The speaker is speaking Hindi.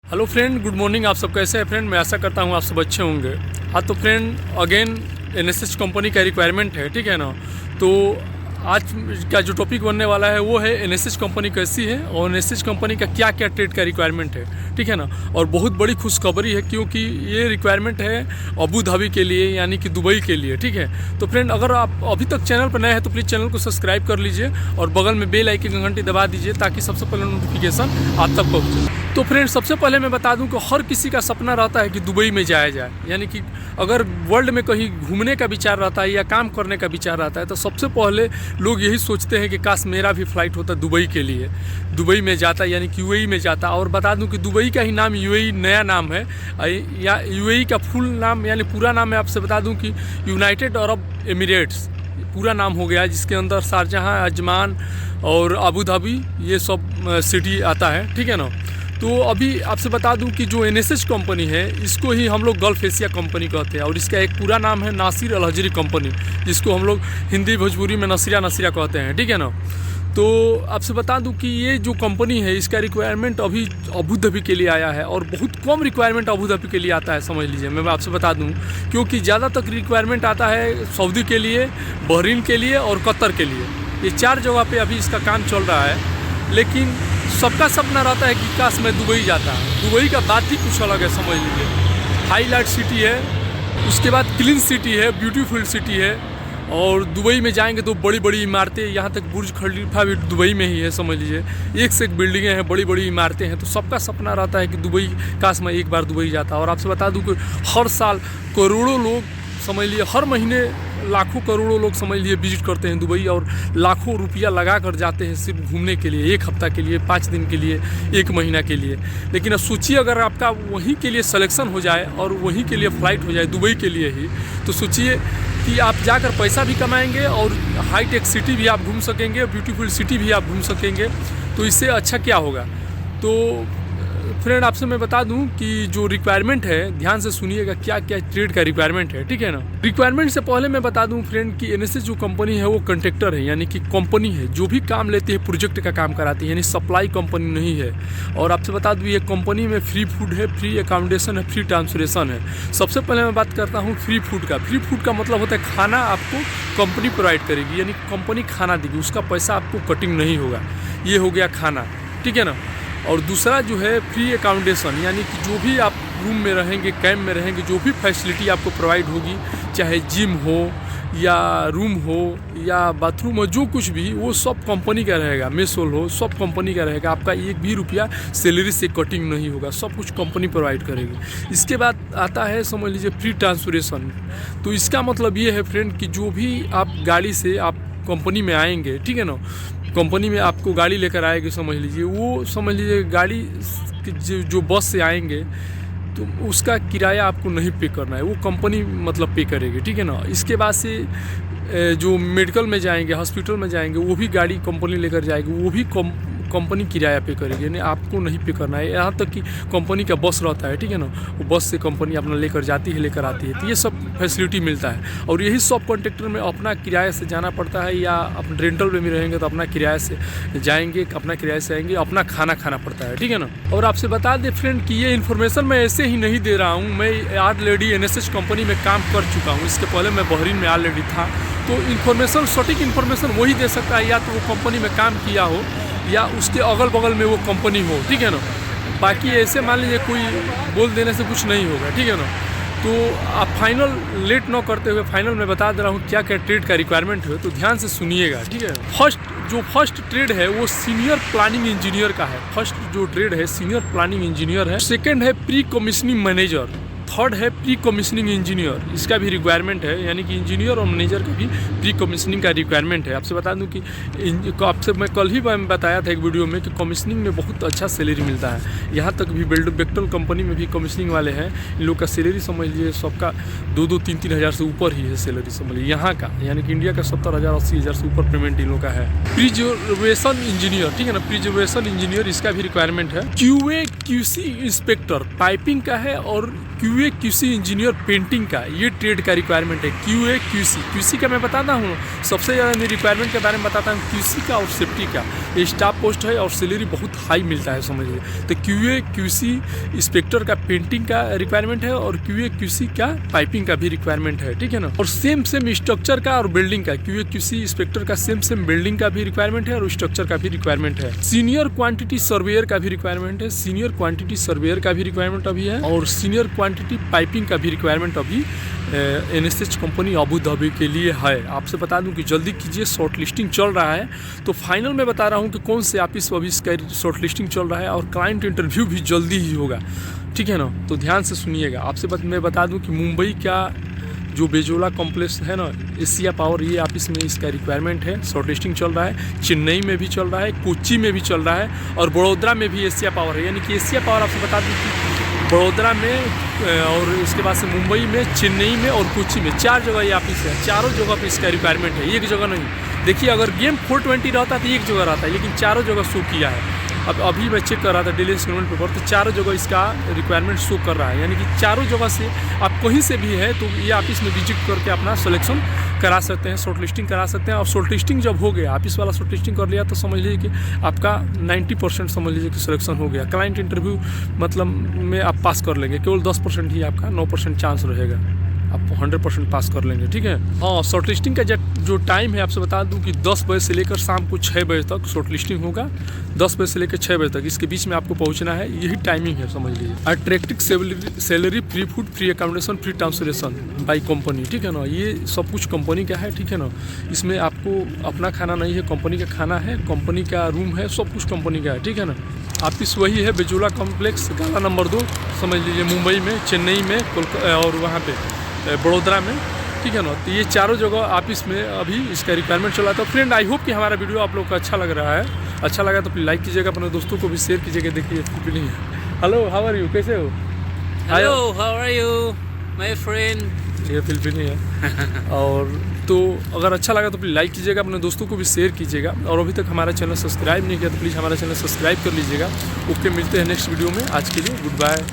Hello friend, good morning. आप सब कैसे हैं फ्रेंड? मैं आशा करता हूँ आप सब अच्छे होंगे। हाँ तो फ्रेंड, अगेन एनएसएस कंपनी का रिक्वायरमेंट है, ठीक है ना। तो आज का जो टॉपिक बनने वाला है वो है एनएसएस कंपनी कैसी है और एनएसएस कंपनी का क्या क्या ट्रेड का रिक्वायरमेंट है, ठीक है ना। और बहुत बड़ी खुशखबरी है क्योंकि ये रिक्वायरमेंट है अबू धाबी के लिए, यानी कि दुबई के लिए, ठीक है। तो फ्रेंड, अगर आप अभी तक चैनल पर नए हैं तो प्लीज़ चैनल को सब्सक्राइब कर लीजिए और बगल में बेल आइकन की घंटी दबा दीजिए ताकि सबसे पहले नोटिफिकेशन आप तक पहुँचे। तो फ्रेंड, सबसे पहले मैं बता दूं कि हर किसी का सपना रहता है कि दुबई में जाया जाए, यानी कि अगर वर्ल्ड में कहीं घूमने का विचार रहता है या काम करने का विचार रहता है तो सबसे पहले लोग यही सोचते हैं कि काश मेरा भी फ्लाइट होता दुबई के लिए, दुबई में जाता, यानी कि यूएई में जाता। और बता दूं कि दुबई का ही नाम यूएई नया नाम है, या यूएई का फुल नाम यानी पूरा नाम मैं आपसे बता दूं कि यूनाइटेड अरब एमिरेट्स पूरा नाम हो गया, जिसके अंदर शारजहाँ, अजमान और अबू धाबी ये सब सिटी आता है, ठीक है ना। तो अभी आपसे बता दूं कि जो एनएसएस कंपनी है इसको ही हम लोग गल्फ एशिया कंपनी कहते हैं और इसका एक पूरा नाम है नासिर अल हजरी कंपनी, जिसको हम लोग हिंदी भोजपुरी में नसीरा कहते हैं, ठीक है ना। तो आपसे बता दूं कि ये जो कंपनी है इसका रिक्वायरमेंट अभी अबू धाबी के लिए आया है और बहुत कम रिक्वायरमेंट अबू धाबी के लिए आता है, समझ लीजिए। मैं आपसे बता दूं क्योंकि ज़्यादातर रिक्वायरमेंट आता है सऊदी के लिए, बहरीन के लिए और कतर के लिए। ये 4 जगह पे अभी इसका काम चल रहा है, लेकिन सबका सपना रहता है कि काश मैं दुबई जाता। दुबई का बात ही कुछ अलग है, समझ लीजिए। हाईलाइट सिटी है, उसके बाद क्लीन सिटी है, ब्यूटीफुल सिटी है। और दुबई में जाएंगे तो बड़ी बड़ी इमारतें, यहाँ तक बुर्ज खलीफा भी दुबई में ही है, समझ लीजिए। एक से एक बिल्डिंगें हैं, बड़ी बड़ी इमारतें हैं। तो सबका सपना रहता है कि दुबई, काश मैं एक बार दुबई जाता। और आपसे बता दूं कि हर साल करोड़ों लोग, समझ लिए हर महीने लाखों करोड़ों लोग, समझ लिए विजिट करते हैं दुबई और लाखों रुपया लगा कर जाते हैं सिर्फ घूमने के लिए, 1 हफ्ता के लिए, 5 दिन के लिए, 1 महीना के लिए। लेकिन अब सोचिए अगर आपका वहीं के लिए सिलेक्शन हो जाए और वहीं के लिए फ़्लाइट हो जाए दुबई के लिए ही, तो सोचिए कि आप जाकर पैसा भी कमाएंगे और हाईटेक सिटी भी आप घूम सकेंगे, ब्यूटीफुल सिटी भी आप घूम सकेंगे। तो इससे अच्छा क्या होगा। तो फ्रेंड, आपसे मैं बता दूं कि जो रिक्वायरमेंट है, ध्यान से सुनिएगा क्या क्या ट्रेड का रिक्वायरमेंट है, ठीक है ना। रिक्वायरमेंट से पहले मैं बता दूं फ्रेंड कि एनएसएस जो कंपनी है वो कॉन्ट्रैक्टर है, यानी कि कंपनी है जो भी काम लेती है प्रोजेक्ट का काम कराती है, यानी सप्लाई कंपनी नहीं है। और आपसे बता दूं ये कंपनी में फ्री फूड है, फ्री अकोमोडेशन है, फ्री ट्रांसपोर्टेशन है। सबसे पहले मैं बात करता हूँ फ्री फूड का। फ्री फूड का मतलब होता है खाना आपको कंपनी प्रोवाइड करेगी, यानी कंपनी खाना देगी, उसका पैसा आपको कटिंग नहीं होगा। ये हो गया खाना, ठीक है ना। और दूसरा जो है फ्री अकोमोडेशन, यानी कि जो भी आप रूम में रहेंगे, कैंप में रहेंगे, जो भी फैसिलिटी आपको प्रोवाइड होगी, चाहे जिम हो या रूम हो या बाथरूम हो, जो कुछ भी, वो सब कंपनी का रहेगा। मेस हॉल हो, सब कंपनी का रहेगा। आपका 1 भी रुपया सैलरी से कटिंग नहीं होगा, सब कुछ कंपनी प्रोवाइड करेगी। इसके बाद आता है, समझ लीजिए, फ्री ट्रांसपोर्टेशन। तो इसका मतलब ये है फ्रेंड कि जो भी आप गाड़ी से आप कंपनी में आएंगे, ठीक है ना, कंपनी में आपको गाड़ी लेकर आएगी, समझ लीजिए, वो समझ लीजिए गाड़ी जो बस से आएंगे तो उसका किराया आपको नहीं पे करना है, वो कंपनी मतलब पे करेगी, ठीक है ना। इसके बाद से जो मेडिकल में जाएंगे, हॉस्पिटल में जाएंगे, वो भी गाड़ी कंपनी लेकर जाएगी, वो भी कंपनी किराया पे करेगी, यानी आपको नहीं पे करना है। यहाँ तक कि कंपनी का बस रहता है, ठीक है ना, वो बस से कंपनी अपना लेकर जाती है, लेकर आती है। तो ये सब फैसिलिटी मिलता है। और यही सब कॉन्ट्रैक्टर में अपना किराए से जाना पड़ता है, या अपने रेंटल में भी रहेंगे तो अपना किराए से जाएंगे, अपना किराए से आएंगे, अपना खाना खाना पड़ता है, ठीक है ना। और आपसे बता दें फ्रेंड कि ये इन्फॉर्मेशन मैं ऐसे ही नहीं दे रहा हूँ, मैं ऑलरेडी एनएसएस कंपनी में काम कर चुका हूँ। इसके पहले मैं बहरीन में ऑलरेडी था। तो इन्फॉर्मेशन, सटीक इन्फॉर्मेशन वही दे सकता है या तो वो कंपनी में काम किया हो या उसके अगल बगल में वो कंपनी हो, ठीक है ना। बाकी ऐसे मान लीजिए कोई बोल देने से कुछ नहीं होगा, ठीक है ना। तो आप फाइनल लेट न करते हुए फाइनल में बता दे रहा हूँ क्या क्या ट्रेड का रिक्वायरमेंट है, तो ध्यान से सुनिएगा, ठीक है। फर्स्ट ट्रेड है वो सीनियर प्लानिंग इंजीनियर का है। फर्स्ट जो ट्रेड है सीनियर प्लानिंग इंजीनियर है। सेकेंड है प्री कमीशनिंग मैनेजर। थर्ड है प्री कमीशनिंग इंजीनियर, इसका भी रिक्वायरमेंट है, यानी कि इंजीनियर और मैनेजर का भी प्री कमीशनिंग का रिक्वायरमेंट है। आपसे बता दूं कि आपसे मैं कल ही बताया था एक वीडियो में कि कमीशनिंग में बहुत अच्छा सैलरी मिलता है। यहाँ तक भी बेक्टल कंपनी में भी कमीशनिंग वाले हैं, इन लोग का सैलरी समझ लीजिए सबका 2-2, 3-3 हज़ार से ऊपर ही है सैलरी, समझ लीजिए यहाँ का, यानी कि इंडिया का 70,000, 80,000 से ऊपर पेमेंट इन लोग का है। प्रिजर्वेशन इंजीनियर, ठीक है ना, प्रिजर्वेशन इंजीनियर इसका भी रिक्वायरमेंट है। QA QC इंस्पेक्टर पाइपिंग का है और QA QA QC engineer painting का ये ट्रेड का रिक्वायरमेंट है। QA QC QC का मैं बताता हूँ, सबसे ज़्यादा मैं रिक्वायरमेंट के बारे में बताता हूँ QC का और सेफ्टी का। ये स्टाफ पोस्ट है और सैलरी बहुत हाई मिलता है समझिए। तो QA QC इंस्पेक्टर का पेंटिंग का रिक्वायरमेंट है और QA QC का पाइपिंग का भी रिक्वायरमेंट है, ठीक है ना। और सेम स्ट्रक्चर का और बिल्डिंग का QA QC इंस्पेक्टर का सेम बिल्डिंग का भी रिक्वायरमेंट है और स्ट्रक्चर का भी रिक्वायरमेंट है। सीनियर क्वांटिटी सर्वेयर का भी रिक्वायरमेंट है, सीनियर क्वांटिटी सर्वेयर का भी रिक्वायरमेंट अभी है और सीनियर क्वांटिटी पाइपिंग का भी रिक्वायरमेंट अभी NSH कंपनी अबू धाबी के लिए है। आपसे बता दूं कि जल्दी कीजिए, शॉर्ट लिस्टिंग चल रहा है। तो फाइनल में बता रहा हूं कि कौन से ऑफिस अभी इसका शॉर्ट लिस्टिंग चल रहा है और क्लाइंट इंटरव्यू भी जल्दी ही होगा, ठीक है ना। तो ध्यान से सुनिएगा। आपसे मैं बता दूं कि मुंबई का जो बेजोला कॉम्प्लेक्स है ना, एशिया पावर, ये ऑफिस में इसका रिक्वायरमेंट है, शॉर्ट लिस्टिंग चल रहा है। चेन्नई में भी चल रहा है, कोच्चि में भी चल रहा है और बड़ोदरा में भी एशिया पावर है। यानी कि एशिया पावर आपसे बता दूं कि बड़ोदरा में और उसके बाद से मुंबई में, चेन्नई में और कोच्चि में 4 जगह ये ऑफिस है। चारों जगह पे इसका रिक्वायरमेंट है, एक जगह नहीं। देखिए अगर गेम 420 रहता तो एक जगह रहता है, लेकिन चारों जगह शो किया है। अब अभी मैं चेक कर रहा था डेली इंस्टॉलमेंट पेपर, तो चारों जगह इसका रिक्वायरमेंट शो कर रहा है। यानी कि चारों जगह से आप कहीं से भी है तो ये ऑफिस में विजिट करके अपना सिलेक्शन करा सकते हैं, शॉर्ट लिस्टिंग करा सकते हैं। और शॉर्ट लिस्टिंग जब हो गया, ऑफिस वाला शॉर्ट लिस्टिंग कर लिया, तो समझ लीजिए कि आपका 90% समझ लीजिए कि सिलेक्शन हो गया। क्लाइंट इंटरव्यू मतलब में आप पास कर लेंगे, केवल 10% ही आपका 9% चांस रहेगा, आप 100% पास कर लेंगे, ठीक है। हाँ, शॉर्ट लिस्टिंग का जो टाइम है आपसे बता दूं कि 10 बजे से लेकर शाम को 6 बजे तक शॉर्ट लिस्टिंग होगा। 10 बजे से लेकर 6 बजे तक, इसके बीच में आपको पहुंचना है, यही टाइमिंग है समझ लीजिए। Attractive salary, free food, free accommodation, free translation by company, ठीक है ना। ये सब कुछ कंपनी का है, ठीक है ना। इसमें आपको अपना खाना नहीं है, कंपनी का खाना है, कंपनी का रूम है, सब कुछ कंपनी का है, ठीक है ना। ऑफिस वही है, बेजोला कॉम्प्लेक्स, गाला नंबर 2 समझ लीजिए, मुंबई में, चेन्नई में और वहाँ पे बड़ोदरा में, ठीक है ना। तो ये चारों जगह ऑफिस में अभी इसका रिक्वायरमेंट चला। तो फ्रेंड, आई होप कि हमारा वीडियो आप लोग को अच्छा लग रहा है। अच्छा लगा तो प्लीज़ लाइक कीजिएगा, अपने दोस्तों को भी शेयर कीजिएगा। देखिए फिलफिली, हेलो, हाउ आर यू, कैसे हो? Hello, how are you my friend? ये फिलफिली है। और तो अगर अच्छा लगा तो प्लीज़ लाइक कीजिएगा, अपने दोस्तों को भी शेयर कीजिएगा। और अभी तक हमारा चैनल सब्सक्राइब नहीं किया तो प्लीज़ हमारा चैनल सब्सक्राइब कर लीजिएगा। ओके, मिलते हैं नेक्स्ट वीडियो में। आज के लिए गुड बाय।